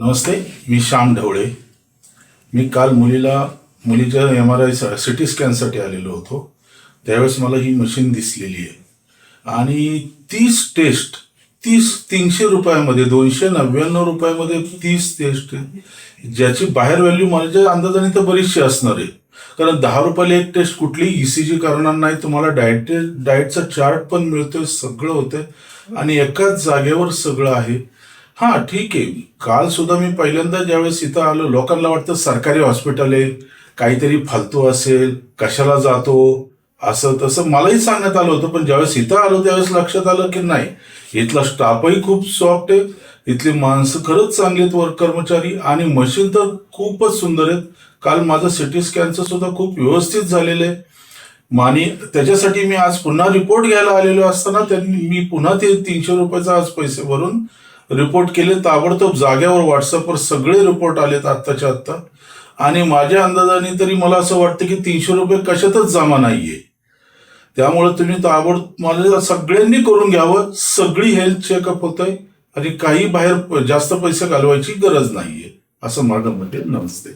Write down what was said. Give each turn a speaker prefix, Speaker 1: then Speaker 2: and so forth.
Speaker 1: नमस्ते, मी श्याम ढवळे. मी काल मुलीच्या MRI CT स्कॅनसाठी आलेलो होतो. त्यावेळेस मला ही मशीन दिसलेली आहे आणि 30 टेस्ट 300 रुपयामध्ये 299 रुपयामध्ये 30 टेस्ट, ज्याची बाहेर व्हॅल्यू माझ्या अंदाजाने तर बरीचशी असणार आहे. कारण 10 रुपयाला एक टेस्ट कुठलीही ECG करणार नाही. तुम्हाला डाएटचा चार्ट पण मिळतोय, सगळं होतंय आणि एकाच जागेवर सगळं आहे. हा ठीक आहे. काल सुद्धा मी पहिल्यांदा ज्यावेळेस इथं आलो, लोकांना वाटतं सरकारी हॉस्पिटल आहे, काहीतरी फालतू असेल, कशाला जातो असं तसं मलाही सांगण्यात आलं होतं. पण ज्यावेळेस इथं आलो त्यावेळेस लक्षात आलं की नाही, इथला स्टाफही खूप सॉफ्ट आहे, इथली माणसं खरंच चांगली आहेत, वर्क कर्मचारी, आणि मशीन तर खूपच सुंदर आहेत. काल माझं CT स्कॅनचं सुद्धा खूप व्यवस्थित झालेलं आहे. आणि त्याच्यासाठी मी आज पुन्हा रिपोर्ट घ्यायला आलेलो असताना मी पुन्हा ते 300 रुपयाचा आज पैसे भरून रिपोर्ट केले. ताबडतोब जाग्यावर व्हॉट्सअपवर सगळे रिपोर्ट आलेत आत्ताच्या आत्ता. आणि माझ्या अंदाजाने तरी मला असं वाटतं की 300 रुपये कशातच जमा नाहीये. त्यामुळे तुम्ही ताबडतोब मला सगळ्यांनी करून घ्यावं. सगळी हेल्थ चेकअप होतंय आणि काही बाहेर जास्त पैसे घालवायची गरज नाहीये असं माझं मत आहे. नमस्ते.